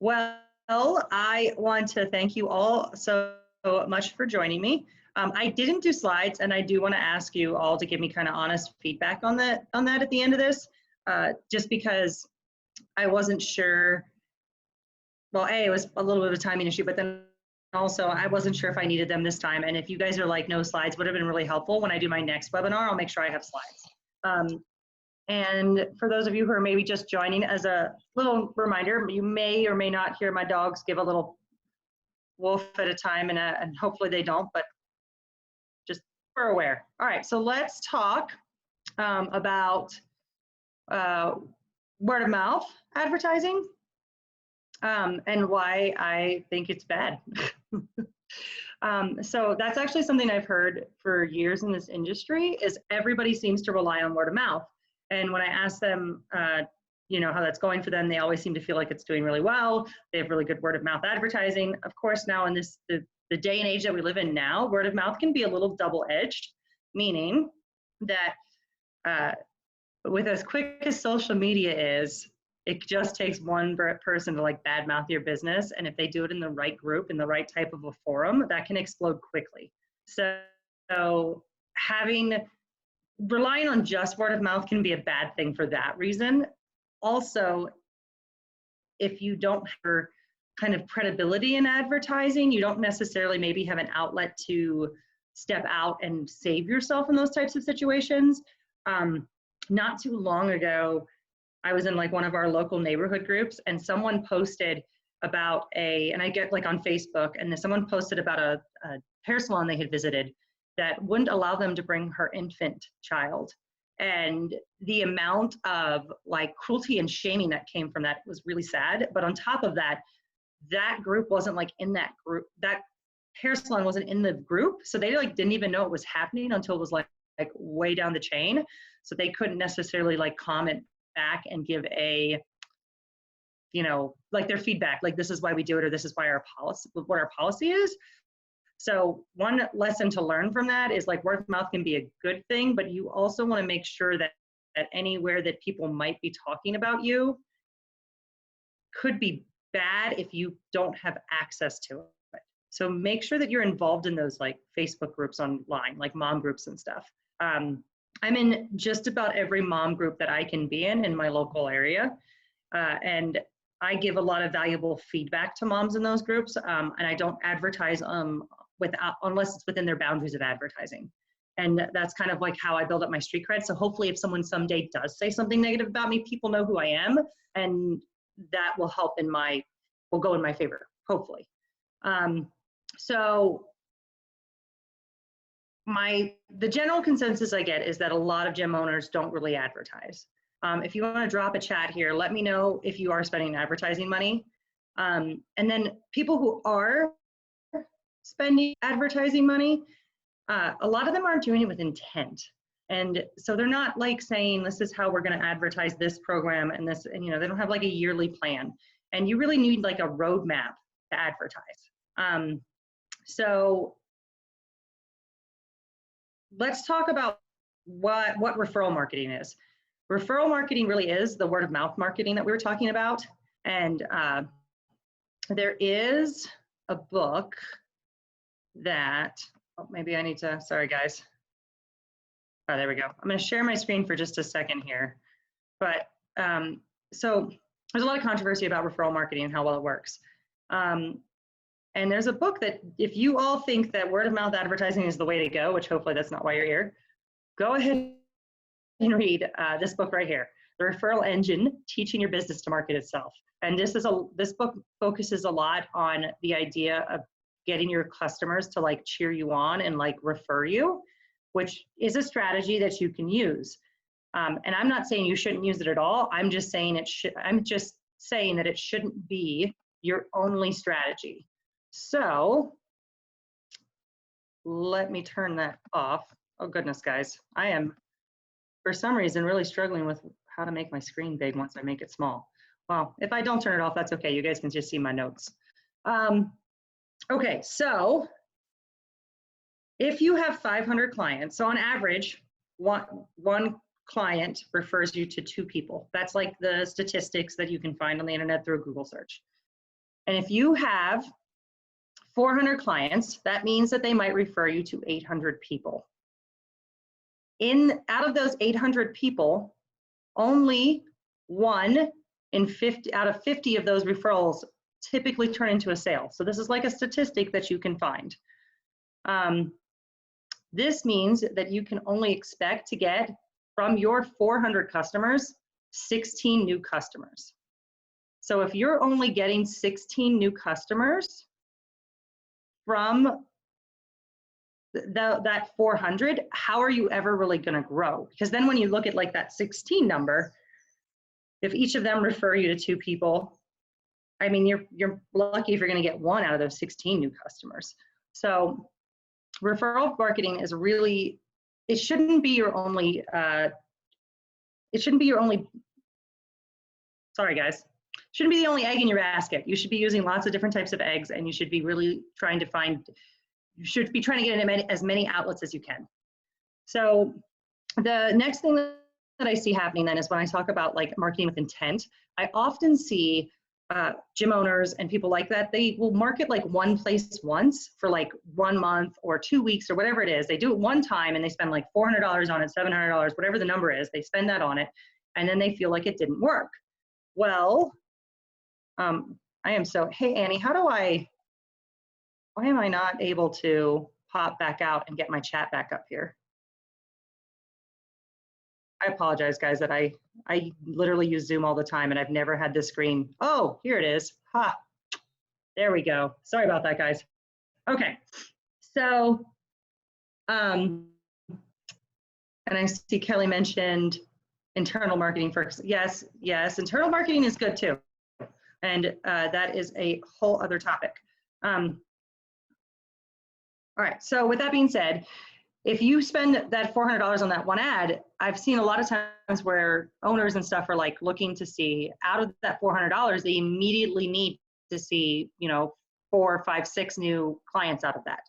Well, I want to thank you all so much for joining me. I didn't do slides, and I do want to ask you all to give me kind of honest feedback on that at the end of this, just because I wasn't sure. Well, A, it was a little bit of a timing issue, but then also I wasn't sure if I needed them this time. And if you guys are like, no slides would have been really helpful, when I do my next webinar, I'll make sure I have slides. And for those of you who are maybe just joining, as a little reminder, you may or may not hear my dogs give a little wolf at a time, and hopefully they don't, but just for aware. All right, so let's talk about word of mouth advertising and why I think it's bad. So that's actually something I've heard for years in this industry, is everybody seems to rely on word of mouth. And when I ask them, you know, how that's going for them, they always seem to feel like it's doing really well. They have really good word of mouth advertising. Of course, now in this the day and age that we live in now, word of mouth can be a little double-edged, meaning that with as quick as social media is, it just takes one person to like badmouth your business, and if they do it in the right group, in the right type of a forum, that can explode quickly. So relying on just word of mouth can be a bad thing for that reason. Also, if you don't have kind of credibility in advertising, you don't necessarily maybe have an outlet to step out and save yourself in those types of situations. Not too long ago, I was in like one of our local neighborhood groups, and someone posted about and I get like on Facebook, and someone posted about a hair salon they had visited that wouldn't allow them to bring her infant child. And the amount of like cruelty and shaming that came from that was really sad. But on top of that, that group wasn't like in that group, that hair salon wasn't in the group. So they like didn't even know it was happening until it was like way down the chain. So they couldn't necessarily like comment back and give a, you know, like their feedback, like this is why we do it, or this is why what our policy is. So one lesson to learn from that is like word of mouth can be a good thing, but you also want to make sure that anywhere that people might be talking about you could be bad if you don't have access to it. So make sure that you're involved in those like Facebook groups online, like mom groups and stuff. I'm in just about every mom group that I can be in my local area. And I give a lot of valuable feedback to moms in those groups. And I don't advertise unless it's within their boundaries of advertising. And that's kind of like how I build up my street cred. So hopefully if someone someday does say something negative about me, people know who I am, and that will help will go in my favor, hopefully. So the general consensus I get is that a lot of gym owners don't really advertise. If you want to drop a chat here, let me know if you are spending advertising money. And then people who are spending advertising money, a lot of them aren't doing it with intent. And so they're not like saying, this is how we're going to advertise this program and this, and you know, they don't have like a yearly plan. And you really need like a roadmap to advertise. So let's talk about what referral marketing is. Referral marketing really is the word of mouth marketing that we were talking about. And there is a book that, maybe I need to, sorry guys. Oh, there we go. I'm going to share my screen for just a second here. But so there's a lot of controversy about referral marketing and how well it works. And there's a book that if you all think that word of mouth advertising is the way to go, which hopefully that's not why you're here, go ahead and read this book right here, The Referral Engine, Teaching Your Business to Market Itself. And this book focuses a lot on the idea of getting your customers to like cheer you on and like refer you, which is a strategy that you can use. And I'm not saying you shouldn't use it at all. I'm just saying I'm just saying that it shouldn't be your only strategy. So let me turn that off. Oh goodness, guys. I am, for some reason, really struggling with how to make my screen big once I make it small. Well, if I don't turn it off, that's okay. You guys can just see my notes. Okay, so if you have 500 clients, so on average, one client refers you to 2 people. That's like the statistics that you can find on the internet through a Google search. And if you have 400 clients, that means that they might refer you to 800 people. Out of those 800 people, only one in 50 out of 50 of those referrals typically turn into a sale. So this is like a statistic that you can find. This means that you can only expect to get from your 400 customers, 16 new customers. So if you're only getting 16 new customers from that 400, how are you ever really going to grow? Because then when you look at like that 16 number, if each of them refer you to 2 people, I mean, you're lucky if you're going to get 1 out of those 16 new customers. So referral marketing is really, it shouldn't be your only, sorry guys, shouldn't be the only egg in your basket. You should be using lots of different types of eggs, and you should be really trying to find, you should be trying to get in as many outlets as you can. So the next thing that I see happening then is when I talk about like marketing with intent, I often see gym owners and people like that, they will market like one place once for like 1 month or 2 weeks or whatever it is. They do it one time and they spend like $400 on it, $700, whatever the number is, they spend that on it, and then they feel like it didn't work. Well, hey Annie, why am I not able to pop back out and get my chat back up here? I apologize, guys, that I literally use Zoom all the time and I've never had this screen. Oh, here it is. Ha, there we go. Sorry about that, guys. Okay, so, and I see Kelly mentioned internal marketing first. Yes, internal marketing is good too. And that is a whole other topic. All right, so with that being said, if you spend that $400 on that one ad, I've seen a lot of times where owners and stuff are like looking to see out of that $400, they immediately need to see, 4, 5, 6 new clients out of that.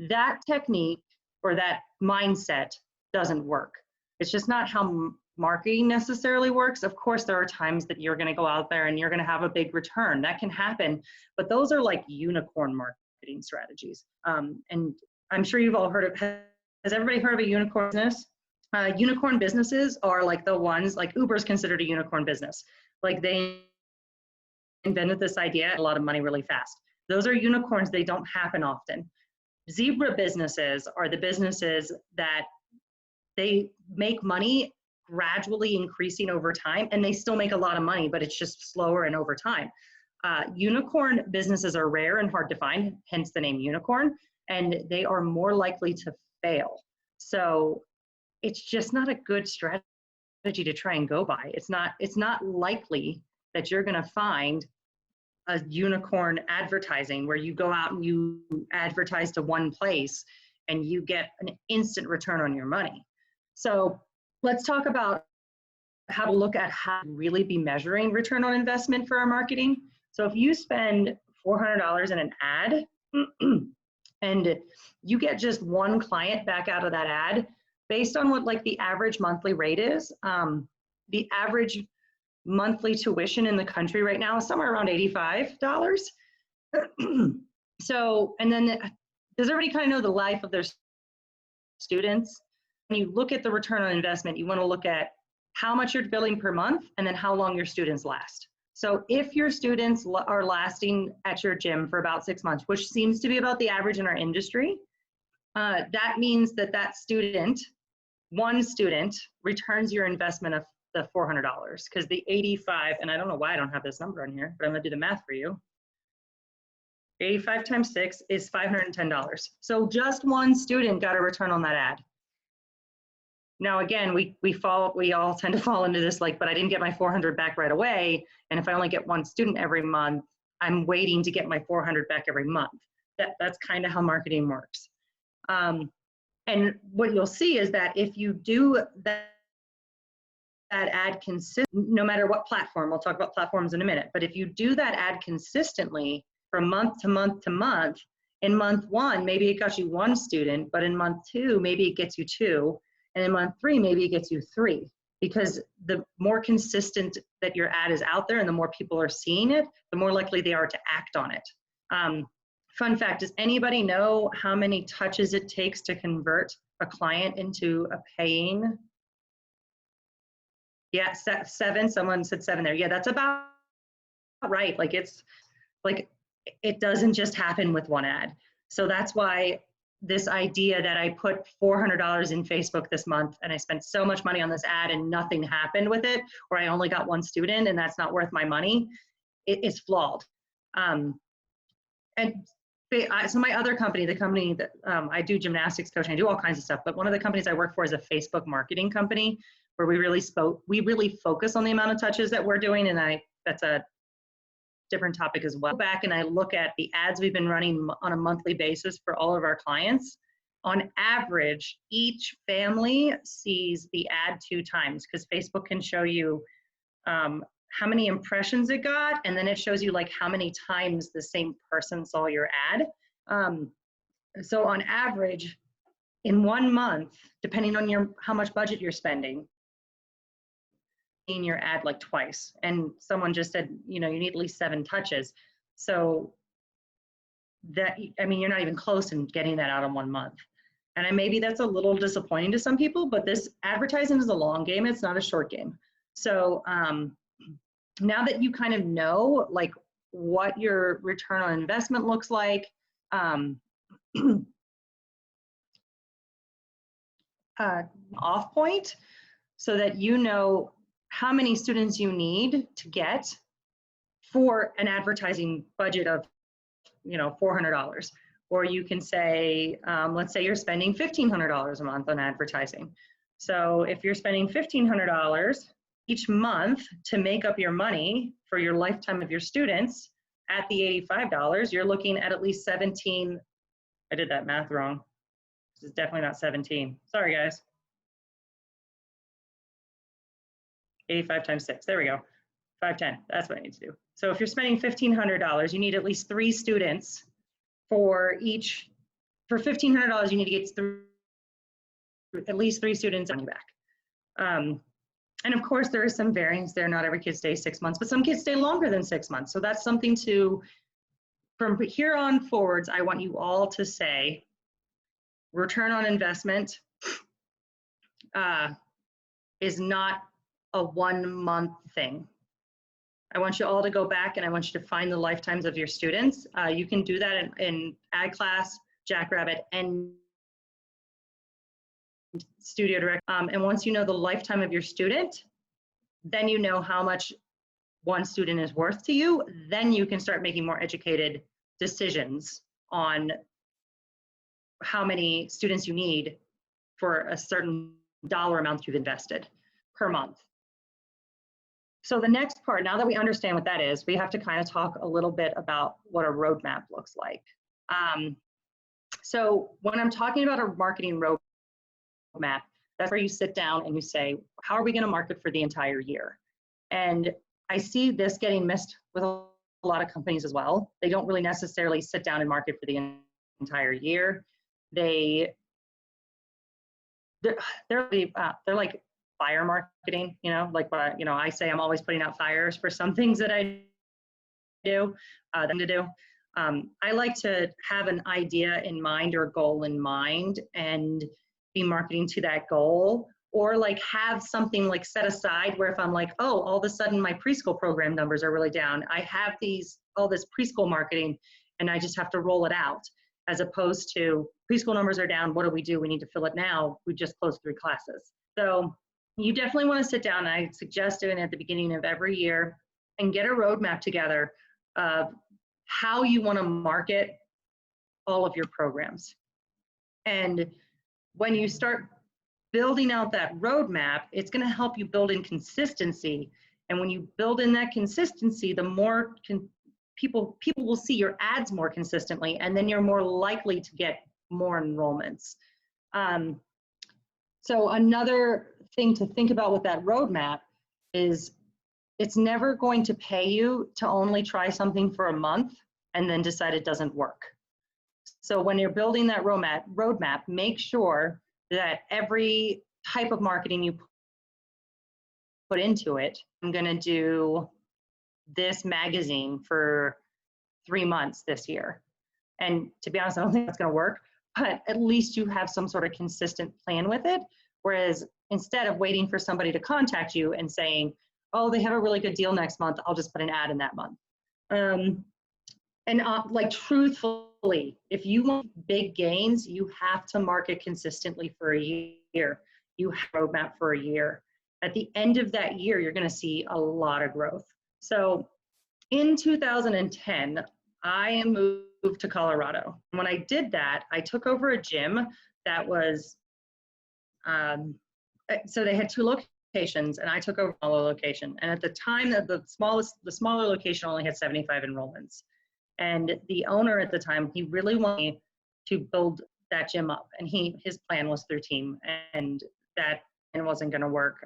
That technique or that mindset doesn't work. It's just not how marketing necessarily works. Of course, there are times that you're going to go out there and you're going to have a big return. That can happen, but those are like unicorn marketing strategies. And I'm sure you've all heard of, has everybody heard of a unicorn business? Unicorn businesses are like the ones, like Uber is considered a unicorn business. Like they invented this idea, a lot of money really fast. Those are unicorns, they don't happen often. Zebra businesses are the businesses that they make money gradually increasing over time, and they still make a lot of money, but it's just slower and over time. Unicorn businesses are rare and hard to find, hence the name unicorn, and they are more likely to fail. So it's just not a good strategy to try and go by. It's not likely that you're going to find a unicorn advertising where you go out and you advertise to one place and you get an instant return on your money. So let's talk about how to look at how to really be measuring return on investment for our marketing. So if you spend $400 in an ad and you get just one client back out of that ad, based on what like the average monthly rate is, the average monthly tuition in the country right now is somewhere around $85. So, and then does everybody kind of know the life of their students? When you look at the return on investment, you want to look at how much you're billing per month and then how long your students last. So if your students are lasting at your gym for about 6 months, which seems to be about the average in our industry, that means that one student returns your investment of the $400, because the 85, and I don't know why I don't have this number on here, but I'm gonna do the math for you. 85 times 6 is $510. So just one student got a return on that ad. Now again, we all tend to fall into this like, but I didn't get my 400 back right away, and if I only get one student every month, I'm waiting to get my 400 back every month. That's kind of how marketing works. And what you'll see is that if you do that ad consistently, no matter what platform, we'll talk about platforms in a minute, but if you do that ad consistently from month to month to month, in month 1, maybe it got you 1 student, but in month 2, maybe it gets you 2, and in month 3, maybe it gets you 3. because the more consistent that your ad is out there and the more people are seeing it, the more likely they are to act on it. Fun fact, does anybody know how many touches it takes to convert a client into a paying? Yeah, 7, someone said 7 there. Yeah, that's about right. Like it's like, it doesn't just happen with one ad. So that's why this idea that I put $400 in Facebook this month and I spent so much money on this ad and nothing happened with it, or I only got 1 student and that's not worth my money, it is flawed. And so my other company, the company that I do gymnastics coaching, I do all kinds of stuff, but one of the companies I work for is a Facebook marketing company where we really focus on the amount of touches that we're doing, and that's a different topic as well. Go back and I look at the ads we've been running on a monthly basis for all of our clients. On average, each family sees the ad 2 times, because Facebook can show you how many impressions it got, and then it shows you like how many times the same person saw your ad. So on average, in 1 month, depending on how much budget you're spending, in your ad like twice. And someone just said, you know, you need at least 7 touches. So that, I mean, you're not even close in getting that out in 1 month. And maybe that's a little disappointing to some people, but this advertising is a long game. It's not a short game. So now that you kind of know like what your return on investment looks like, off point, so that you know how many students you need to get for an advertising budget of, you know, $400. Or you can say, let's say you're spending $1,500 a month on advertising. So if you're spending $1,500 each month to make up your money for your lifetime of your students at the $85, you're looking at least 17. I did that math wrong. This is definitely not 17. Sorry, guys. 85 times 6. There we go. 510. That's what I need to do. So if you're spending $1,500, you need at least 3 students for each. For $1,500, you need to get at least 3 students on your back. And of course, there is some variance there. Not every kid stays 6 months, but some kids stay longer than 6 months. So that's something to, from here on forwards, I want you all to say, return on investment is not a 1 month thing. I want you all to go back and I want you to find the lifetimes of your students. You can do that in Ad Class, Jackrabbit, and Studio Direct. And once you know the lifetime of your student, then you know how much 1 student is worth to you. Then you can start making more educated decisions on how many students you need for a certain dollar amount you've invested per month. So the next part, now that we understand what that is, we have to kind of talk a little bit about what a roadmap looks like. So when I'm talking about a marketing roadmap, that's where you sit down and you say, how are we going to market for the entire year? And I see this getting missed with a lot of companies as well. They don't really necessarily sit down and market for the entire year. They're like fire marketing, you know, like what I say, I'm always putting out fires for some things that I do, them to do. I like to have an idea in mind or a goal in mind and be marketing to that goal, or like have something like set aside where if I'm like, oh, all of a sudden my preschool program numbers are really down. I have all this preschool marketing and I just have to roll it out, as opposed to preschool numbers are down. What do? We need to fill it now. We just closed 3 classes. So you definitely want to sit down. I suggest doing it at the beginning of every year and get a roadmap together of how you want to market all of your programs. And when you start building out that roadmap, it's going to help you build in consistency. And when you build in that consistency, the more people will see your ads more consistently, and then you're more likely to get more enrollments. So another thing to think about with that roadmap is it's never going to pay you to only try something for a month and then decide it doesn't work. So when you're building that roadmap, make sure that every type of marketing you put into it. I'm going to do this magazine for 3 months this year. And to be honest, I don't think that's going to work, but at least you have some sort of consistent plan with it. Whereas instead of waiting for somebody to contact you and saying, oh, they have a really good deal next month, I'll just put an ad in that month. Like truthfully, if you want big gains, you have to market consistently for a year. You have a roadmap for a year. At the end of that year, you're going to see a lot of growth. So in 2010, I moved to Colorado. When I did that, I took over a gym that was, so they had 2 locations, and I took over a smaller location. And at the time, the smaller location only had 75 enrollments. And the owner at the time, he really wanted me to build that gym up. And his plan was through team, and that wasn't going to work.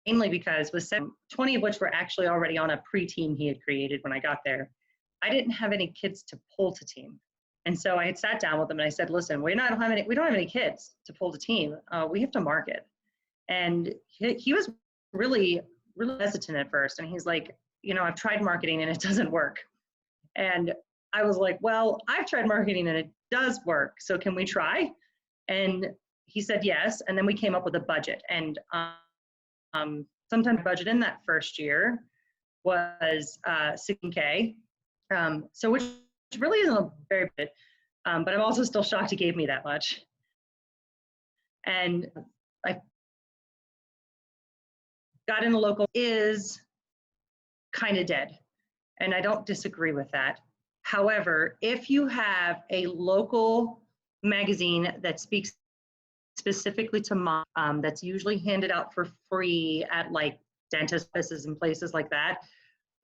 Mainly because with 20 of which were actually already on a pre-team he had created when I got there, I didn't have any kids to pull to team. And so I had sat down with them and I said, listen, we don't have any kids to pull to team. We have to market. And he was really, really hesitant at first. And he's like, I've tried marketing and it doesn't work. And I was like, well, I've tried marketing and it does work. So can we try? And he said yes. And then we came up with a budget. And sometimes budget in that first year was $16K. So which really isn't a very big, but I'm also still shocked he gave me that much. And I got in the local is kind of dead. And I don't disagree with that. However, if you have a local magazine that speaks specifically to mom, that's usually handed out for free at like dentist offices and places like that,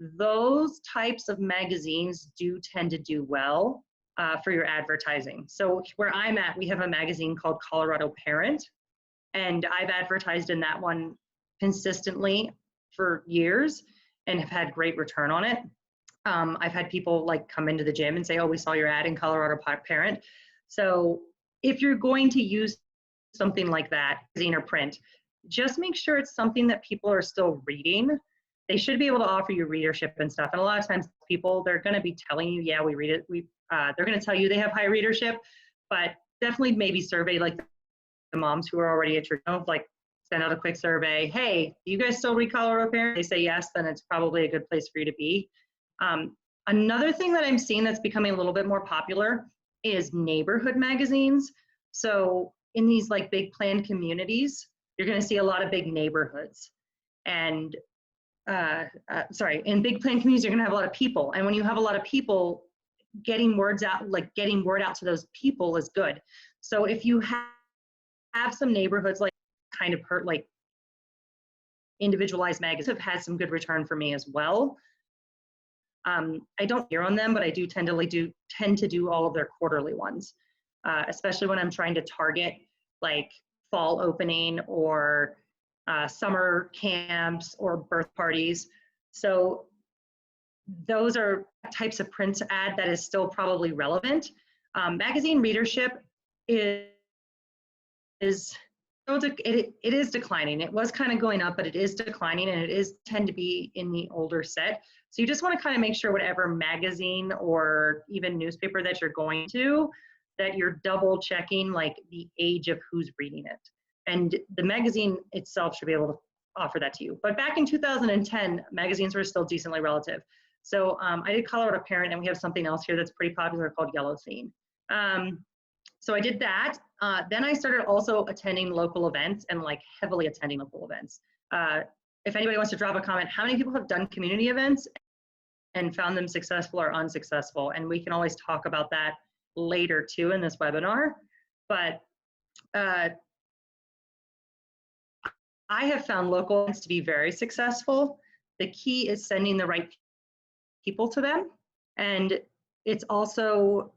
those types of magazines do tend to do well for your advertising. So where I'm at, we have a magazine called Colorado Parent, and I've advertised in that one consistently for years and have had great return on it. I've had people like come into the gym and say, oh, we saw your ad in Colorado Parent. So if you're going to use something like that, magazine or print, just make sure it's something that people are still reading. They should be able to offer you readership and stuff. And a lot of times people, they're going to be telling you, yeah, we read it. They're going to tell you they have high readership, but definitely maybe survey like the moms who are already at your home, like send out a quick survey. Hey, do you guys still read Colorado Parent? They say yes, then it's probably a good place for you to be. Another thing that I'm seeing that's becoming a little bit more popular is neighborhood magazines. So in these like big planned communities, you're going to see a lot of big neighborhoods. And in big planned communities, you're going to have a lot of people. And when you have a lot of people, getting word out to those people is good. So if you have some neighborhoods like kind of like individualized magazines have had some good return for me as well. I don't hear on them, but I do tend to do all of their quarterly ones, especially when I'm trying to target like fall opening or summer camps or birth parties. So those are types of print ad that is still probably relevant. Magazine readership it is declining. It was kind of going up, but it is declining, and it tend to be in the older set. So you just want to kind of make sure whatever magazine or even newspaper that you're going to, that you're double checking like the age of who's reading it. And the magazine itself should be able to offer that to you. But back in 2010, magazines were still decently relative. So I did Colorado Parent, and we have something else here that's pretty popular called Yellow Scene. So I did that. Then I started also attending local events and like heavily attending local events. If anybody wants to drop a comment, how many people have done community events and found them successful or unsuccessful? And we can always talk about that later too in this webinar. But I have found local events to be very successful. The key is sending the right people to them. And it's also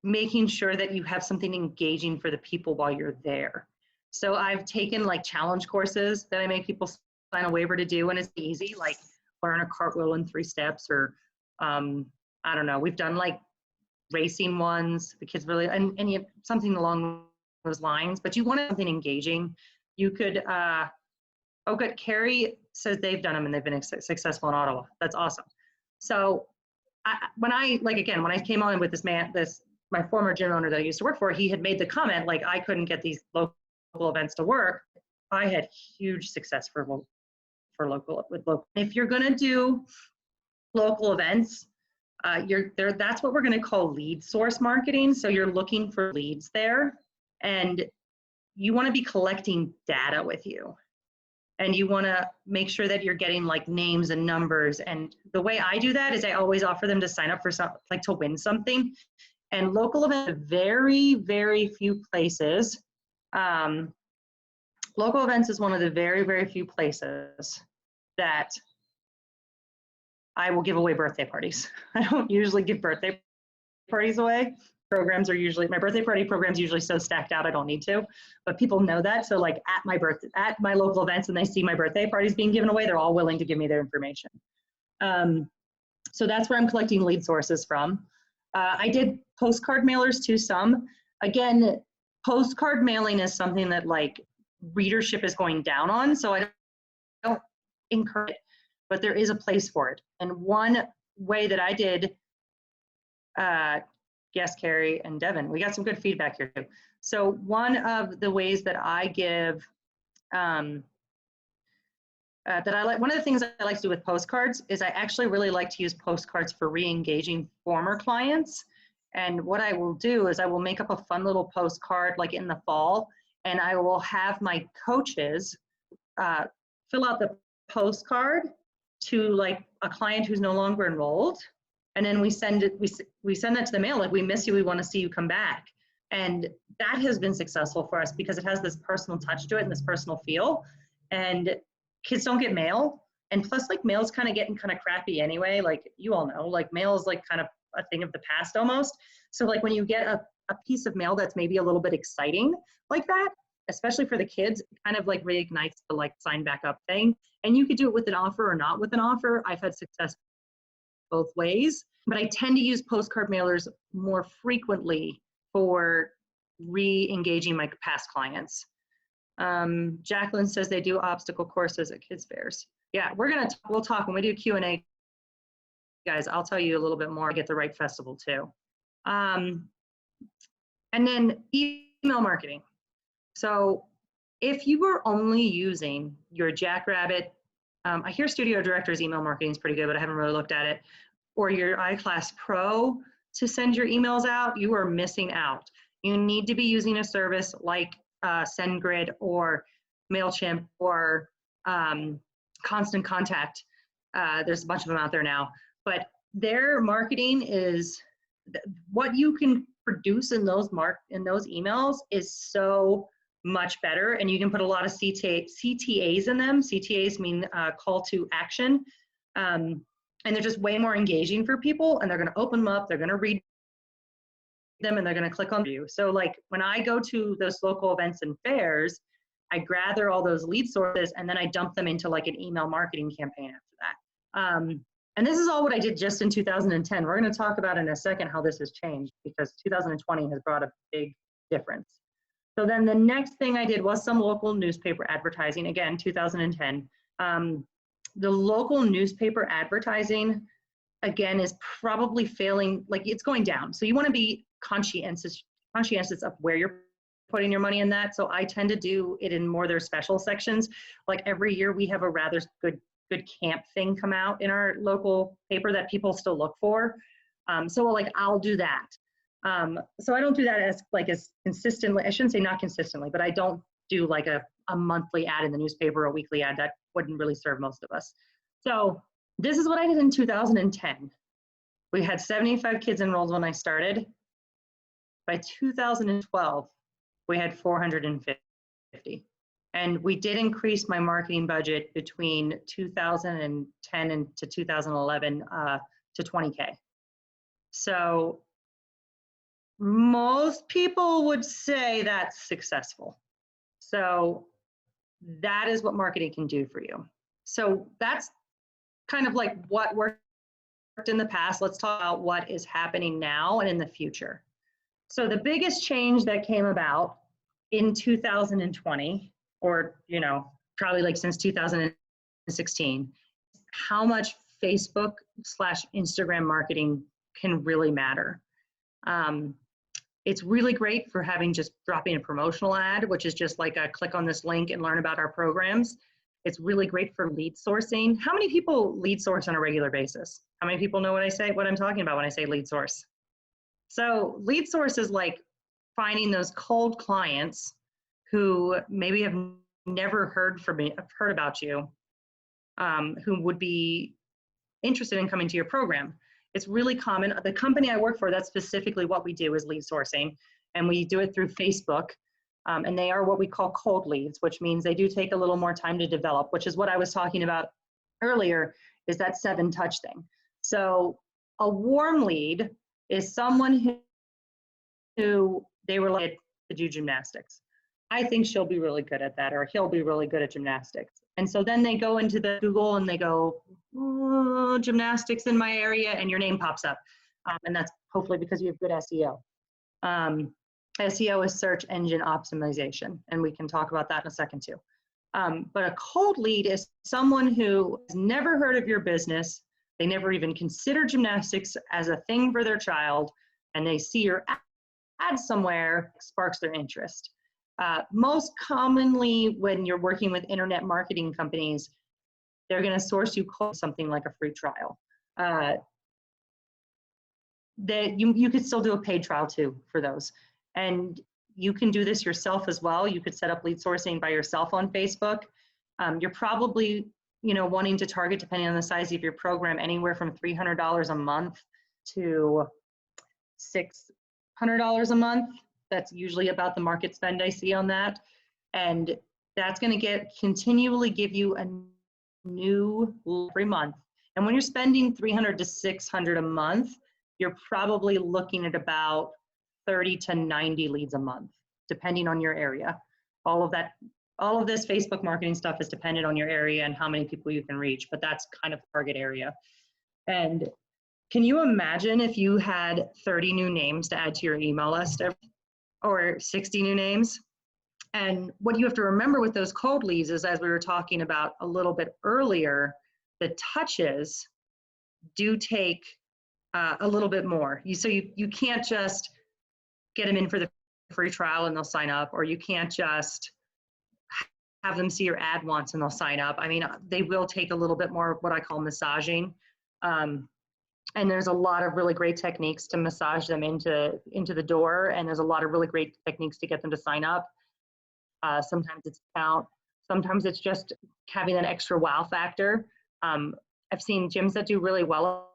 making sure that you have something engaging for the people while you're there. So I've taken like challenge courses that I make people sign a waiver to do, and it's easy, like learn a cartwheel in 3 steps, or I don't know, we've done like racing ones, the kids really, and you have something along those lines, but you want something engaging. You could Oh, good. Carrie says they've done them and they've been successful in Ottawa. That's awesome. So when I came on with my former gym owner that I used to work for, he had made the comment, like, I couldn't get these local events to work. I had huge success with local. If you're going to do local events, that's what we're going to call lead source marketing. So you're looking for leads there, and you want to be collecting data with you. And you want to make sure that you're getting like names and numbers. And the way I do that is I always offer them to sign up for to win something. And local events, very, very few places. Local events is one of the very, very few places that I will give away birthday parties. I don't usually give birthday parties away. Programs are usually, my birthday party program's usually so stacked out I don't need to, but people know that. So like at my local events, and they see my birthday parties being given away, they're all willing to give me their information. So that's where I'm collecting lead sources from. I did postcard mailers too, some. Again, postcard mailing is something that like readership is going down on, so I don't encourage it, but there is a place for it. And one way that I did, yes, Carrie and Devin, we got some good feedback here too. So one of the ways that I give, one of the things I like to do with postcards is I actually really like to use postcards for re-engaging former clients. And what I will do is I will make up a fun little postcard like in the fall, and I will have my coaches fill out the postcard to like a client who's no longer enrolled. And then we send it, we send that to the mail, like, we miss you, we want to see you come back. And that has been successful for us because it has this personal touch to it and this personal feel. And kids don't get mail. And plus, like, mail's kind of getting kind of crappy anyway. Like, you all know, like, mail is like kind of a thing of the past almost. So like when you get a piece of mail that's maybe a little bit exciting like that, especially for the kids, it kind of like reignites the like sign back up thing. And you could do it with an offer or not with an offer. I've had success both ways, but I tend to use postcard mailers more frequently for re-engaging my past clients. Jacqueline says they do obstacle courses at kids fairs. Yeah, we'll talk when we do Q&A, guys. I'll tell you a little bit more. I get the right festival too. And then email marketing. So if you were only using your Jackrabbit, I hear Studio Director's email marketing is pretty good, but I haven't really looked at it, or your iClass Pro to send your emails out, you are missing out. You need to be using a service like SendGrid or MailChimp or Constant Contact. There's a bunch of them out there now, but their marketing is what you can produce in those emails is so much better, and you can put a lot of CTAs in them. CTAs mean call to action, and they're just way more engaging for people, and they're going to open them up, they're going to read them, and they're going to click on you. So like when I go to those local events and fairs, I gather all those lead sources and then I dump them into like an email marketing campaign after that. And this is all what I did just in 2010. We're going to talk about in a second how this has changed, because 2020 has brought a big difference. So then the next thing I did was some local newspaper advertising, again, 2010. The local newspaper advertising, again, is probably failing, like it's going down. So you want to be conscientious of where you're putting your money in that. So I tend to do it in more their special sections. Like every year we have a rather good camp thing come out in our local paper that people still look for. So like I'll do that. So I don't do that as consistently. I shouldn't say not consistently, but I don't do like a monthly ad in the newspaper or a weekly ad. That wouldn't really serve most of us. So this is what I did in 2010. We had 75 kids enrolled when I started. By 2012, we had 450. And we did increase my marketing budget between 2010 and to 2011 to 20K. So most people would say that's successful. So that is what marketing can do for you. So that's kind of like what worked in the past. Let's talk about what is happening now and in the future. So the biggest change that came about in 2020, or probably like since 2016, how much Facebook/Instagram marketing can really matter. It's really great for having just dropping a promotional ad, which is just like a click on this link and learn about our programs. It's really great for lead sourcing. How many people lead source on a regular basis? How many people know what I'm talking about when I say lead source? So lead source is like finding those cold clients who maybe have never heard about you, who would be interested in coming to your program. It's really common. The company I work for, that's specifically what we do is lead sourcing, and we do it through Facebook. And they are what we call cold leads, which means they do take a little more time to develop, which is what I was talking about earlier, is that 7-touch thing. So a warm lead is someone who they were like to do gymnastics. I think she'll be really good at that, or he'll be really good at gymnastics. And so then they go into the Google and they go, oh, gymnastics in my area, and your name pops up. And that's hopefully because you have good SEO. SEO is search engine optimization, and we can talk about that in a second too. But a cold lead is someone who has never heard of your business. They never even consider gymnastics as a thing for their child, and they see your ad somewhere, sparks their interest. Most commonly, when you're working with internet marketing companies, they're going to source you something like a free trial. You could still do a paid trial too for those. And you can do this yourself as well. You could set up lead sourcing by yourself on Facebook. You're probably, wanting to target, depending on the size of your program, anywhere from $300 a month to $600 a month. That's usually about the market spend I see on that. And that's going to continually give you a new every month. And when you're spending $300 to $600 a month, you're probably looking at about 30 to 90 leads a month, depending on your area. All of this Facebook marketing stuff is dependent on your area and how many people you can reach, but that's kind of target area. And can you imagine if you had 30 new names to add to your email list or 60 new names? And what you have to remember with those cold leads is, as we were talking about a little bit earlier, the touches do take a little bit more. So you can't just get them in for the free trial and they'll sign up, or you can't just have them see your ad once and they'll sign up. I mean, they will take a little bit more what I call massaging. And there's a lot of really great techniques to massage them into the door, and there's a lot of really great techniques to get them to sign up. Sometimes it's count, sometimes it's just having that extra wow factor. I've seen gyms that do really well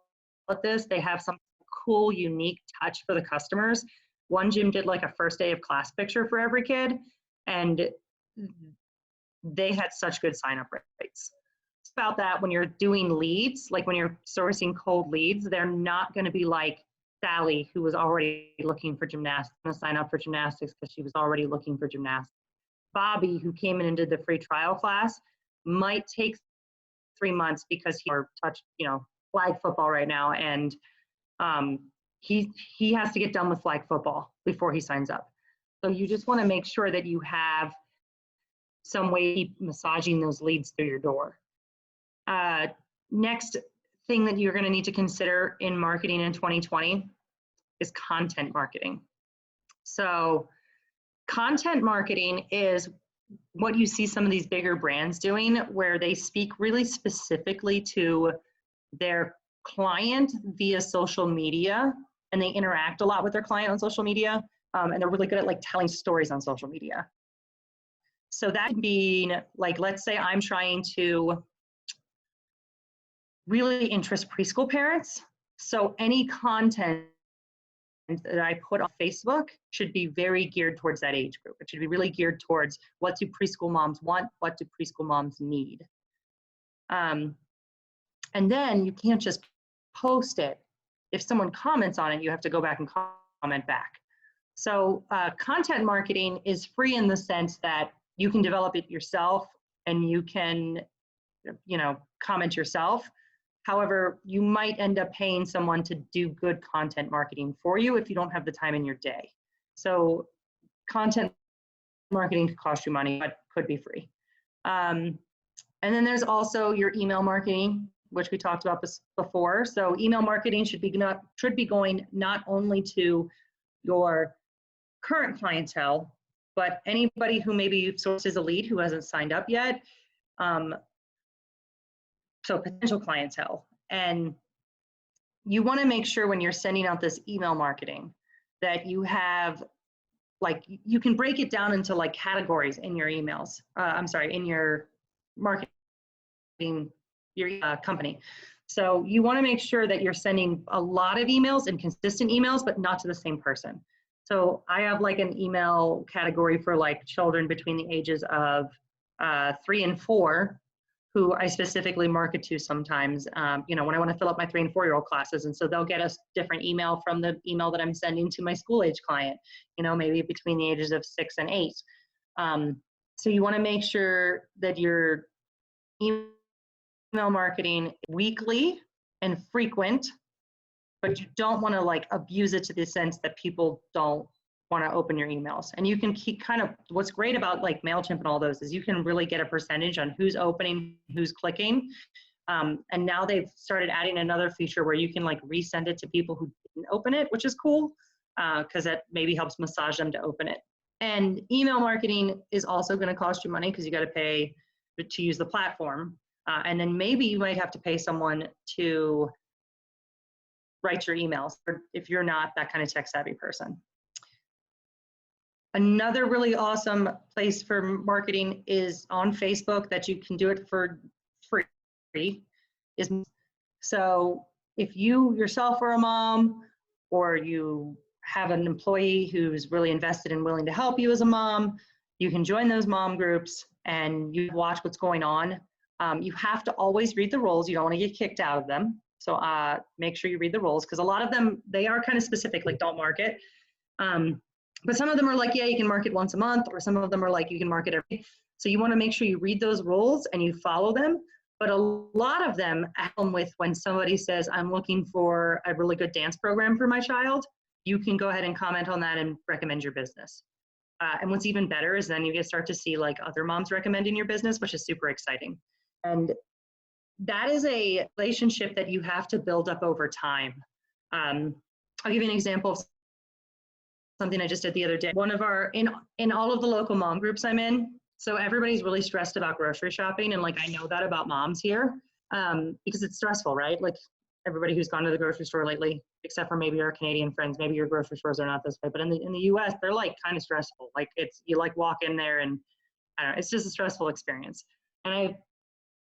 at this. They have some cool, unique touch for the customers. One gym did like a first day of class picture for every kid, and they had such good sign-up rates. It's about that when you're doing leads, like when you're sourcing cold leads, they're not going to be like Sally, who was already looking for gymnastics, going to sign up for gymnastics because she was already looking for gymnastics. Bobby, who came in and did the free trial class, might take 3 months because he touched, flag football right now, and he has to get done with flag football before he signs up. So you just want to make sure that you have some way to keep massaging those leads through your door. Next thing that you're going to need to consider in marketing in 2020 is content marketing. So content marketing is what you see some of these bigger brands doing, where they speak really specifically to their client via social media, and they interact a lot with their client on social media, and they're really good at like telling stories on social media. So that could be like, let's say I'm trying to really interest preschool parents. So any content that I put on Facebook should be very geared towards that age group. It should be really geared towards what do preschool moms want, what do preschool moms need. And then you can't just post it. If someone comments on it, you have to go back and comment back. So content marketing is free in the sense that you can develop it yourself and you can, comment yourself. However, you might end up paying someone to do good content marketing for you if you don't have the time in your day. So content marketing could cost you money, but could be free. And then there's also your email marketing, which we talked about this before. So email marketing should be going not only to your current clientele, but anybody who maybe you've sourced as a lead who hasn't signed up yet. So potential clientele. And you want to make sure when you're sending out this email marketing that you have, like, you can break it down into like categories in your emails. In your marketing, your company. So you want to make sure that you're sending a lot of emails and consistent emails, but not to the same person. So I have like an email category for like children between the ages of 3 and 4, who I specifically market to sometimes, when I want to fill up my 3 and 4-year-old classes. And so they'll get a different email from the email that I'm sending to my school age client, maybe between the ages of 6 and 8. So you want to make sure that your email marketing weekly and frequent, but you don't want to like abuse it to the sense that people don't want to open your emails. And you can keep what's great about like MailChimp and all those is you can really get a percentage on who's opening, who's clicking. And now they've started adding another feature where you can like resend it to people who didn't open it, which is cool, because that maybe helps massage them to open it. And email marketing is also going to cost you money because you got to pay to use the platform. And then maybe you might have to pay someone to write your emails if you're not that kind of tech savvy person. Another really awesome place for marketing is on Facebook that you can do it for free. So if you yourself are a mom, or you have an employee who's really invested and willing to help you as a mom, you can join those mom groups and you watch what's going on. You have to always read the rules. You don't want to get kicked out of them. So make sure you read the rules, because a lot of them, they are kind of specific, like don't market. But some of them are like, yeah, you can market once a month, or some of them are like, you can market every. So you want to make sure you read those rules and you follow them. But a lot of them come with when somebody says, I'm looking for a really good dance program for my child, you can go ahead and comment on that and recommend your business. And what's even better is then you start to see like other moms recommending your business, which is super exciting. And that is a relationship that you have to build up over time. I'll give you an example of something I just did the other day. One of our, in all of the local mom groups I'm in, so everybody's really stressed about grocery shopping. And like, I know that about moms here because it's stressful, right? Like everybody who's gone to the grocery store lately, except for maybe our Canadian friends, maybe your grocery stores are not this way, but in the US, they're like kind of stressful. Like you like walk in there and I don't know, it's just a stressful experience. And I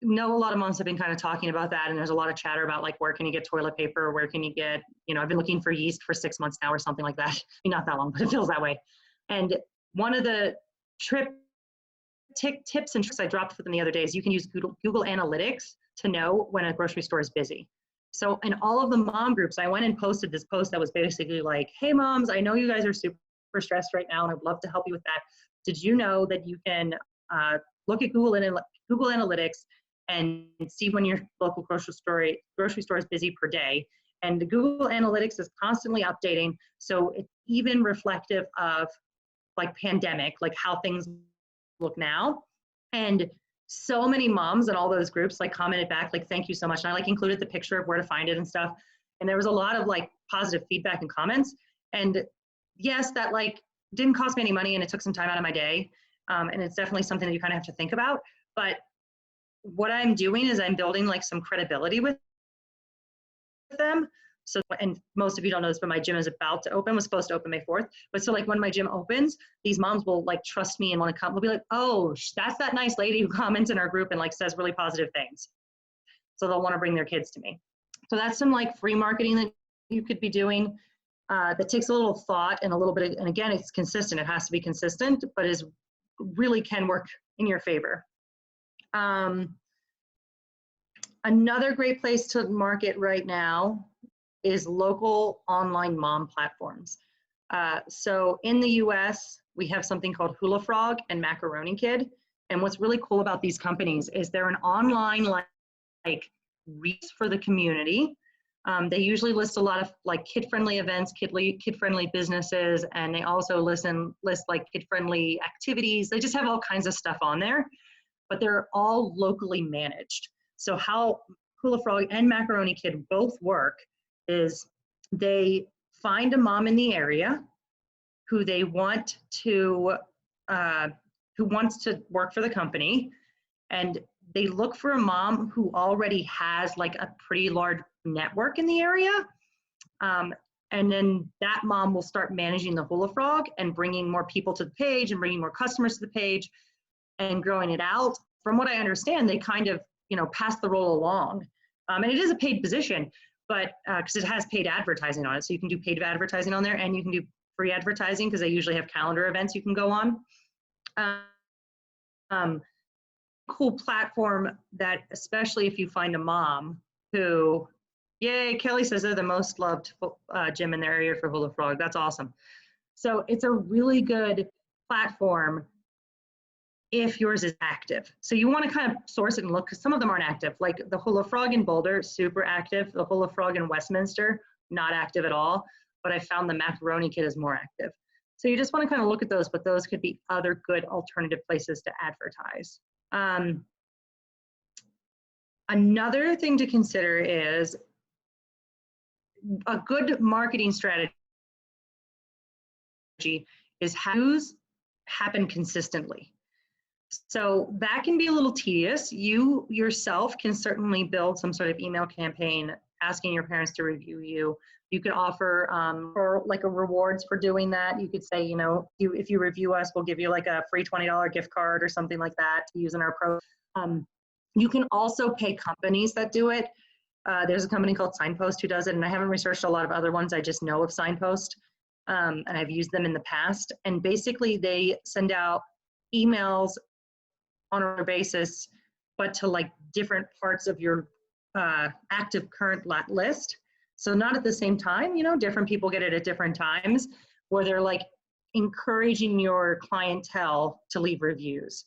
know a lot of moms have been kind of talking about that, and there's a lot of chatter about like, where can you get toilet paper? Where can you get, I've been looking for yeast for 6 months now or something like that. Not that long, but it feels that way. And one of the tips and tricks I dropped for them the other day is you can use Google Analytics to know when a grocery store is busy. So in all of the mom groups, I went and posted this post that was basically like, hey moms, I know you guys are super stressed right now and I'd love to help you with that. Did you know that you can look at Google Analytics and see when your local grocery store is busy per day? And the Google Analytics is constantly updating, so it's even reflective of like pandemic, like how things look now. And so many moms in all those groups like commented back like, thank you so much. And I like included the picture of where to find it and stuff. And there was a lot of like positive feedback and comments. And yes, that like didn't cost me any money and it took some time out of my day. And it's definitely something that you kind of have to think about. But what I'm doing is I'm building like some credibility with them. So, and most of you don't know this, but my gym is about to open, was supposed to open May 4th. But so like when my gym opens, these moms will like trust me and want to come. They'll be like, oh, that's that nice lady who comments in our group and like says really positive things. So they'll want to bring their kids to me. So that's some like free marketing that you could be doing that takes a little thought and a little bit, and again, it's consistent. It has to be consistent, but is really can work in your favor. Another great place to market right now is local online mom platforms. So in the US, we have something called Hula Frog and Macaroni Kid. And what's really cool about these companies is they're an online like resource for the community. They usually list a lot of like kid-friendly events, kid-friendly businesses, and they also list like kid-friendly activities. They just have all kinds of stuff on there. but they're all locally managed. So how Hula Frog and Macaroni Kid both work is they find a mom in the area who they want to, who wants to work for the company, and they look for a mom who already has like a pretty large network in the area. And then that mom will start managing the Hula Frog and bringing more people to the page and bringing more customers to the page and growing it out. From what I understand, they kind of, you know, pass the role along. And it is a paid position, but because it has paid advertising on it. So you can do paid advertising on there, and you can do free advertising because they usually have calendar events you can go on. Cool platform that, especially if you find a mom who, yay, Kelly says they're the most loved gym in their area for Hula Frog. That's awesome. So it's a really good platform if yours is active. So you want to kind of source it and look, because some of them aren't active. Like the Hula Frog in Boulder, super active. The Hula Frog in Westminster, not active at all. But I found the Macaroni Kid is more active. So you just want to kind of look at those, but those could be other good alternative places to advertise. Another thing to consider is a good marketing strategy is use happen consistently. So that can be a little tedious. You yourself can certainly build some sort of email campaign asking your parents to review you. You could offer for like a rewards for doing that. You could say, you know, if you review us, we'll give you like a free $20 gift card or something like that to use in our pro. You can also pay companies that do it. There's a company called Signpost who does it, and I haven't researched a lot of other ones. I just know of Signpost, and I've used them in the past. And basically, they send out emails on a basis, but to like different parts of your active current list. So not at the same time, you know, different people get it at different times, where they're like encouraging your clientele to leave reviews.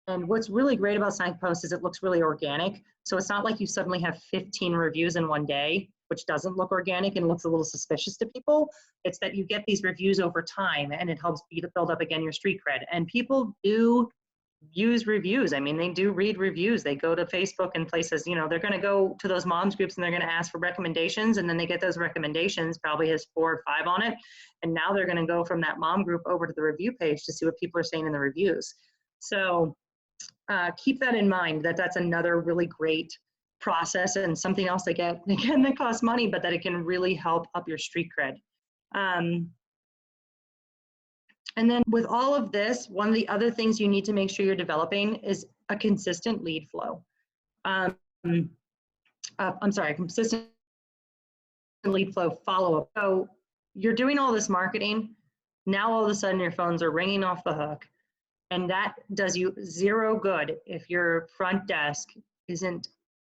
And what's really great about Signpost is it looks really organic. So it's not like you suddenly have 15 reviews in one day, which doesn't look organic and looks a little suspicious to people. It's that you get these reviews over time, and it helps you to build up, again, your street cred. And people do use reviews. I mean, they do read reviews. They go to Facebook and places, you know, they're going to go to those moms groups and they're going to ask for recommendations, and then they get those recommendations, probably has 4 or 5 on it. And now they're going to go from that mom group over to the review page to see what people are saying in the reviews. So keep that in mind, that that's another really great process and something else they get, again, that costs money, but that it can really help up your street cred. And then with all of this, one of the other things you need to make sure you're developing is a consistent lead flow. Consistent lead flow follow-up. So you're doing all this marketing, now all of a sudden your phones are ringing off the hook, and that does you zero good if your front desk isn't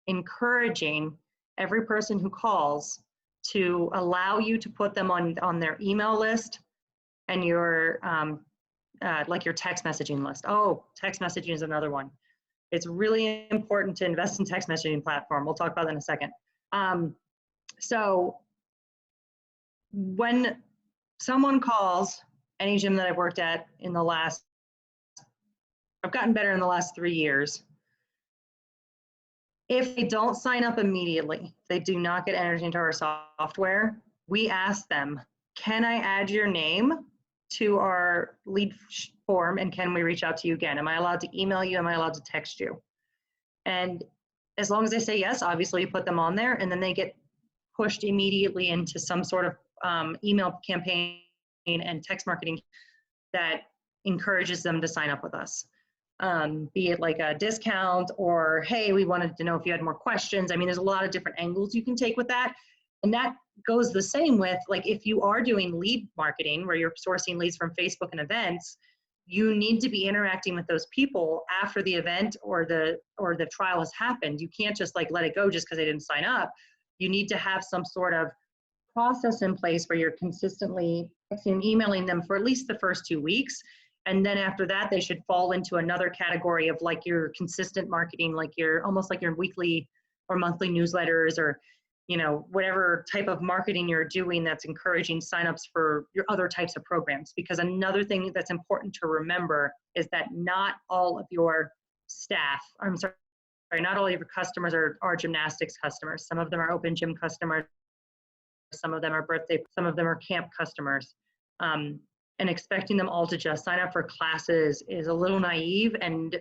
encouraging every person who calls to allow you to put them on their email list and your like your text messaging list. Oh, text messaging is another one. It's really important to invest in text messaging platform. We'll talk about that in a second. So when someone calls, any gym that I've worked at in the last, I've gotten better in the last 3 years. If they don't sign up immediately, they do not get entered into our software, we ask them, can I add your name to our lead form, and can we reach out to you again? Am I allowed to email you? Am I allowed to text you? And as long as they say yes, obviously you put them on there, and then they get pushed immediately into some sort of email campaign and text marketing that encourages them to sign up with us. Be it like a discount, or, hey, we wanted to know if you had more questions. I mean, there's a lot of different angles you can take with that. And that goes the same with, like, if you are doing lead marketing where you're sourcing leads from Facebook and events, you need to be interacting with those people after the event or the trial has happened. You can't just like let it go just because they didn't sign up. You need to have some sort of process in place where you're consistently emailing them for at least the first 2 weeks. And then after that, they should fall into another category of like your consistent marketing, like your almost like your weekly or monthly newsletters, or, you know, whatever type of marketing you're doing that's encouraging signups for your other types of programs. Because another thing that's important to remember is that not all of your staff, I'm sorry, not all of your customers are gymnastics customers. Some of them are open gym customers, some of them are birthday, some of them are camp customers. And expecting them all to just sign up for classes is a little naive and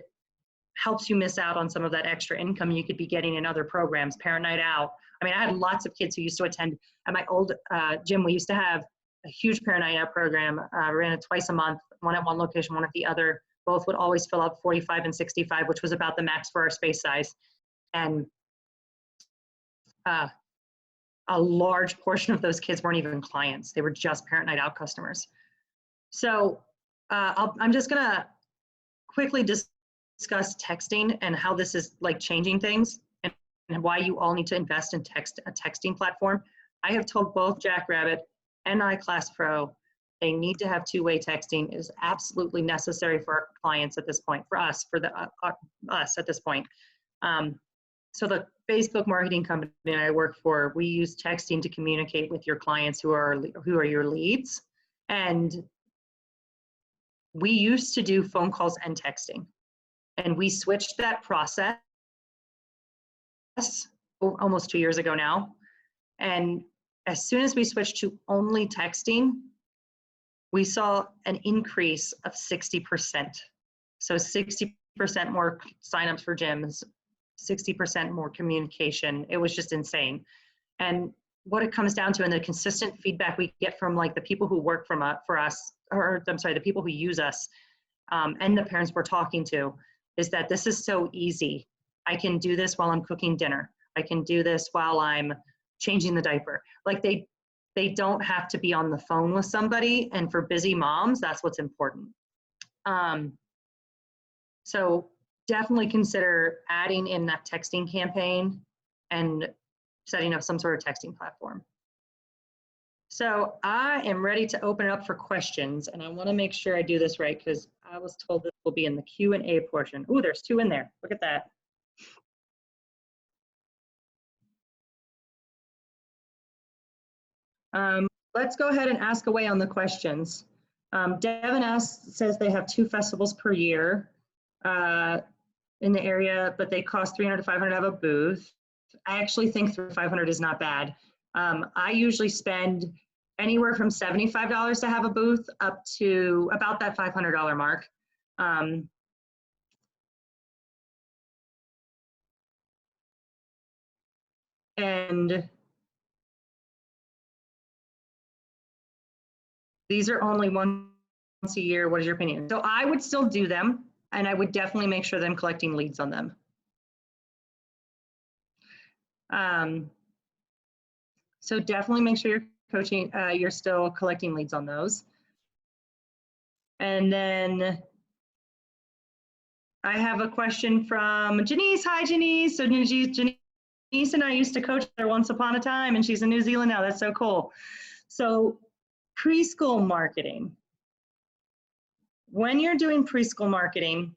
helps you miss out on some of that extra income you could be getting in other programs, parent night out. I mean, I had lots of kids who used to attend at my old gym. We used to have a huge parent night out program. Ran it twice a month, one at one location, one at the other. Both would always fill up 45 and 65, which was about the max for our space size. And a large portion of those kids weren't even clients. They were just parent night out customers. So I'm just gonna quickly discuss texting and how this is like changing things and why you all need to invest in a texting platform. I have told both Jackrabbit and iClass Pro they need to have two-way texting. It is absolutely necessary for our clients at this point, for us, us at this point. So the Facebook marketing company I work for, we use texting to communicate with your clients who are your leads. And we used to do phone calls and texting. And we switched that process almost 2 years ago now. And as soon as we switched to only texting, we saw an increase of 60%. So 60% more signups for gyms, 60% more communication. It was just insane. And what it comes down to, and the consistent feedback we get from like the people who work for us, or I'm sorry, the people who use us, and the parents we're talking to, is that this is so easy. I can do this while I'm cooking dinner. I can do this while I'm changing the diaper. Like they don't have to be on the phone with somebody, and for busy moms, that's what's important. So definitely consider adding in that texting campaign and setting up some sort of texting platform. So I am ready to open it up for questions, and I want to make sure I do this right because I was told this will be in the Q&A portion. Ooh, there's 2 in there. Look at that. Let's go ahead and ask away on the questions. Devin says they have 2 festivals per year in the area, but they cost $300 to $500 to have a booth. I actually think $300 to $500 is not bad. I usually spend anywhere from $75 to have a booth up to about that $500 mark. And these are only once a year. What is your opinion? So I would still do them, and I would definitely make sure that I'm collecting leads on them. So definitely make sure you're coaching, you're still collecting leads on those. And then I have a question from Janice. Hi, Janice. So Janice and I used to coach there once upon a time, and she's in New Zealand now. That's so cool. So preschool marketing. When you're doing preschool marketing,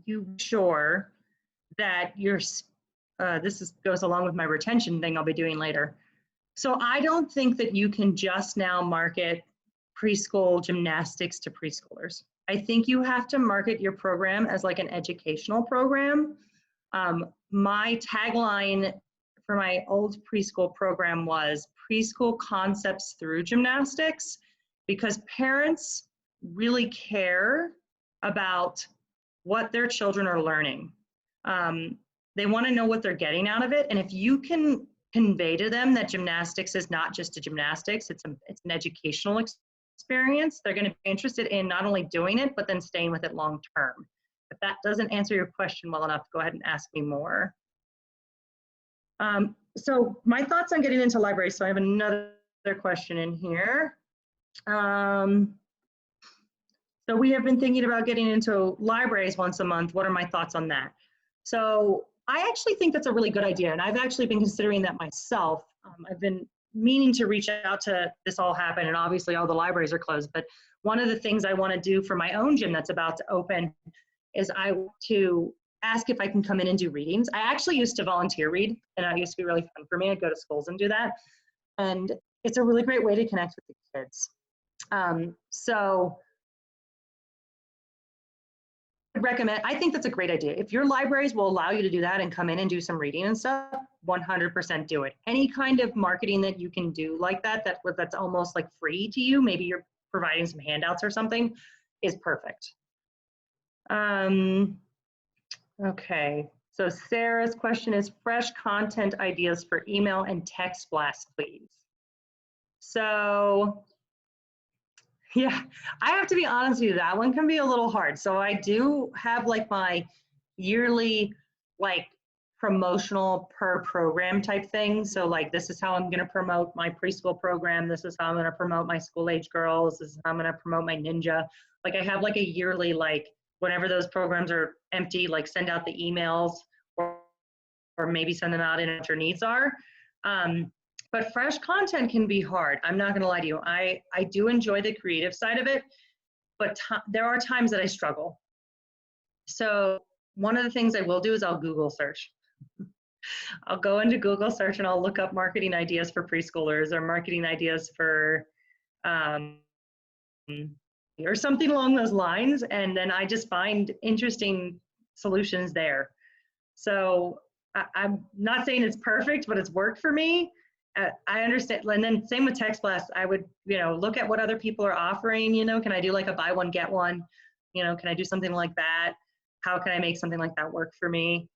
you sure that you're, goes along with my retention thing I'll be doing later. So I don't think that you can just now market preschool gymnastics to preschoolers. I think you have to market your program as like an educational program. My tagline for my old preschool program was preschool concepts through gymnastics, because parents really care about what their children are learning. They want to know what they're getting out of it. And if you can convey to them that gymnastics is not just a gymnastics, it's an educational experience, they're going to be interested in not only doing it, but then staying with it long term. If that doesn't answer your question well enough, go ahead and ask me more. So my thoughts on getting into libraries. So I have another question in here. So we have been thinking about getting into libraries once a month. What are my thoughts on that? So I actually think that's a really good idea, and I've actually been considering that myself. I've been meaning to reach out to this all happen, and obviously all the libraries are closed, but one of the things I want to do for my own gym that's about to open is I want to ask if I can come in and do readings. I actually used to volunteer read, and it used to be really fun for me. I'd go to schools and do that, and it's a really great way to connect with the kids. So recommend, I think that's a great idea. If your libraries will allow you to do that and come in and do some reading and stuff, 100% do it. Any kind of marketing that you can do like that, that's almost like free to you, maybe you're providing some handouts or something, is perfect. Okay, so Sarah's question is fresh content ideas for email and text blasts, please. So yeah, I have to be honest with you, that one can be a little hard. So I do have like my yearly like promotional per program type thing. So like, this is how I'm going to promote my preschool program. This is how I'm going to promote my school age girls. This is how I'm going to promote my ninja. Like I have like a yearly, like whenever those programs are empty, like send out the emails or maybe send them out in what your needs are. But fresh content can be hard. I'm not going to lie to you. I do enjoy the creative side of it, but there are times that I struggle. So one of the things I will do is I'll Google search. I'll go into Google search and I'll look up marketing ideas for preschoolers or marketing ideas for, or something along those lines. And then I just find interesting solutions there. So I'm not saying it's perfect, but it's worked for me. I understand. And then same with text blasts, I would, look at what other people are offering, can I do like a buy one, get one? Can I do something like that? How can I make something like that work for me?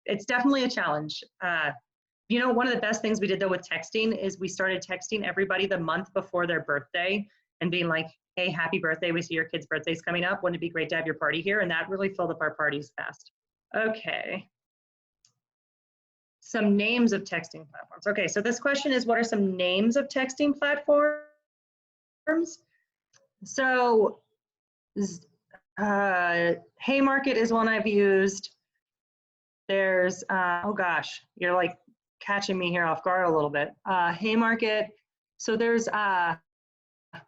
It's definitely a challenge. One of the best things we did though with texting is we started texting everybody the month before their birthday and being like, hey, happy birthday. We see your kid's birthday's coming up. Wouldn't it be great to have your party here? And that really filled up our parties fast. Okay. Some names of texting platforms. Okay, so this question is, what are some names of texting platforms? So Haymarket is one I've used. There's, oh gosh, you're like catching me here off guard a little bit. Haymarket, so there's,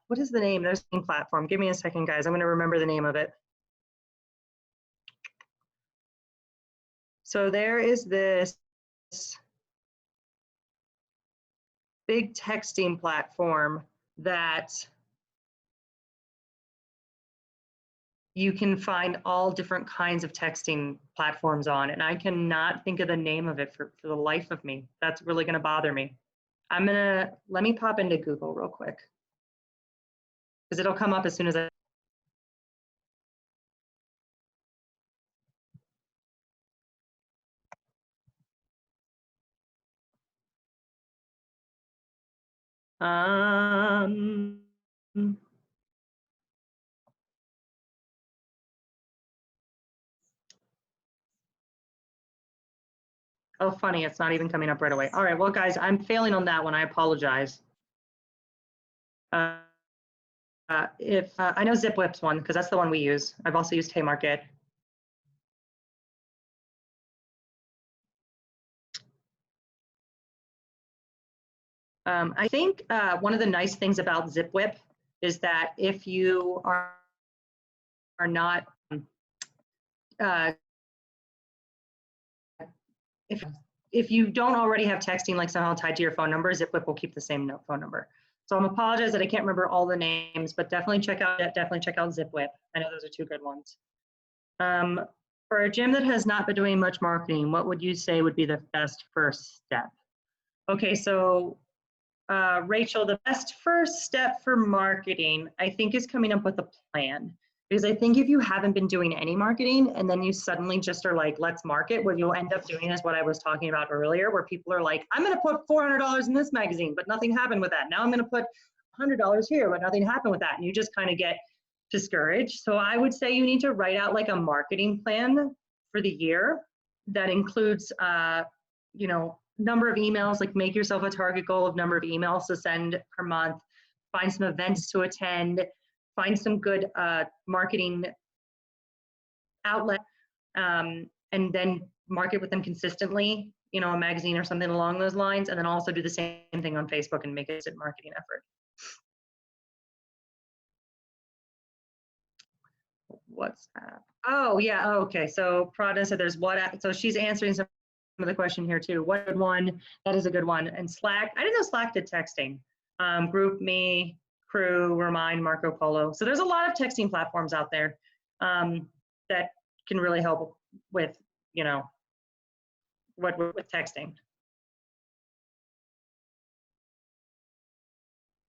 what is the name? There's a platform. Give me a second, guys. I'm gonna remember the name of it. So there is this big texting platform that you can find all different kinds of texting platforms on, and I cannot think of the name of it for the life of me. That's really gonna bother me. Let me pop into Google real quick, because it'll come up as soon as I. Oh, funny, it's not even coming up right away. All right, well, guys, I'm failing on that one. I apologize. I know ZipWhip's one, because that's the one we use. I've also used Haymarket. I think one of the nice things about ZipWhip is that if you are not, if you don't already have texting like somehow tied to your phone number, ZipWhip will keep the same phone number. So I'm apologize that I can't remember all the names, but definitely check out ZipWhip. I know those are two good ones. For a gym that has not been doing much marketing, what would you say would be the best first step? Okay, so Rachel, the best first step for marketing, I think, is coming up with a plan. Because I think if you haven't been doing any marketing and then you suddenly just are like, let's market, what you'll end up doing is what I was talking about earlier, where people are like, I'm going to put $400 in this magazine, but nothing happened with that. Now I'm going to put $100 here, but nothing happened with that. And you just kind of get discouraged. So I would say you need to write out like a marketing plan for the year that includes, number of emails, like make yourself a target goal of number of emails to send per month, find some events to attend, find some good marketing outlet, and then market with them consistently, a magazine or something along those lines, and then also do the same thing on Facebook and make it a marketing effort. What's that? Oh, yeah, okay, so Prada said there's so she's answering some of the question here too. What good one? That is a good one. And Slack, I didn't know Slack did texting. GroupMe, Crew, Remind, Marco Polo. So there's a lot of texting platforms out there. that can really help with, you know, with texting.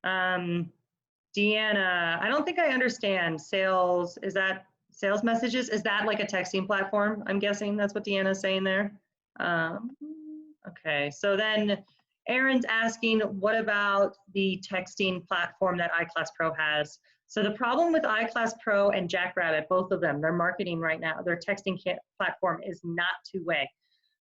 Deanna, I don't think I understand sales. Is that sales messages? Is that like a texting platform? I'm guessing that's what Deanna's saying there. Okay, so then Aaron's asking, what about the texting platform that iClass Pro has? So the problem with iClass Pro and Jackrabbit, both of them, they're marketing right now. Their texting platform is not two-way.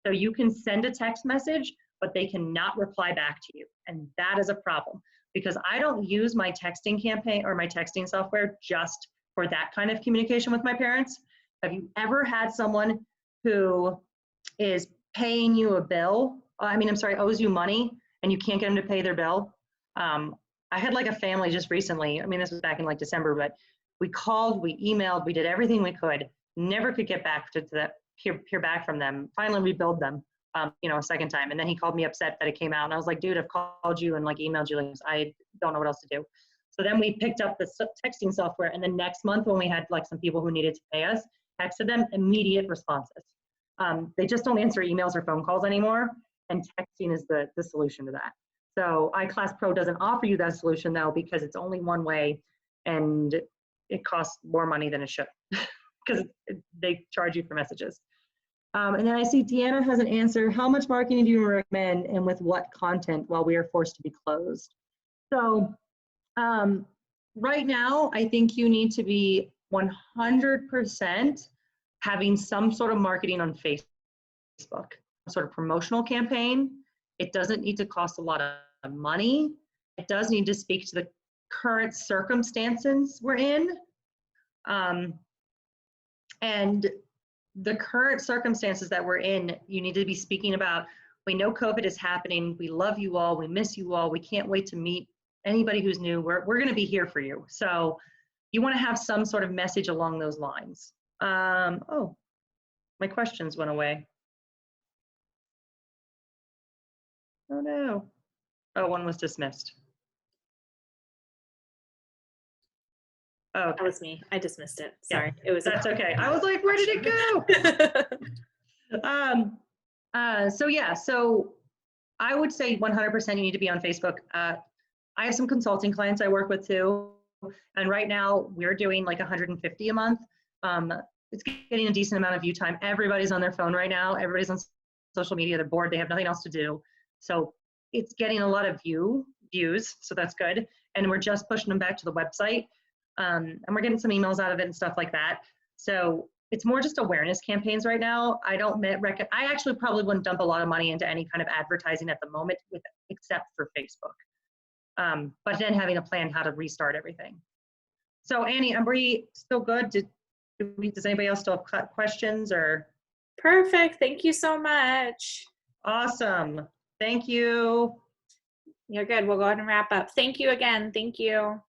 So you can send a text message, but they cannot reply back to you. And that is a problem because I don't use my texting campaign or my texting software just for that kind of communication with my parents. Have you ever had someone who is paying you a bill? Owes you money and you can't get them to pay their bill? I had like a family just recently. I mean, this was back in like December, but we called, we emailed, we did everything we could, never could get back to that, hear back from them. Finally, we billed them, a second time. And then he called me upset that it came out. And I was like, dude, I've called you and like emailed you. Like, I don't know what else to do. So then we picked up the texting software. And then next month when we had like some people who needed to pay us, texted them, immediate responses. They just don't answer emails or phone calls anymore. And texting is the solution to that. So iClass Pro doesn't offer you that solution though, because it's only one way and it costs more money than it should because they charge you for messages. And then I see Deanna has an answer. How much marketing do you recommend and with what content while we are forced to be closed? So right now, I think you need to be 100% having some sort of marketing on Facebook, some sort of promotional campaign. It doesn't need to cost a lot of money. It does need to speak to the current circumstances we're in. And the current circumstances that we're in, you need to be speaking about, we know COVID is happening. We love you all. We miss you all. We can't wait to meet anybody who's new. We're going to be here for you. So you want to have some sort of message along those lines. Oh, my questions went away. Oh no. Oh, one was dismissed. Oh, that was me. I dismissed it. Sorry. Yeah, that's okay. I was like, where did it go? So I would say 100% you need to be on Facebook. I have some consulting clients I work with too. And right now we're doing like 150 a month. It's getting a decent amount of view time. Everybody's on their phone right now. Everybody's on social media. They're bored. They have nothing else to do. So it's getting a lot of views. So that's good. And we're just pushing them back to the website. And we're getting some emails out of it and stuff like that. So it's more just awareness campaigns right now. I actually probably wouldn't dump a lot of money into any kind of advertising at the moment, except for Facebook. But then having a plan how to restart everything. So Annie, are we still good? Does anybody else still have questions or? Perfect. Thank you so much. Awesome. Thank you. You're good. We'll go ahead and wrap up. Thank you again. Thank you.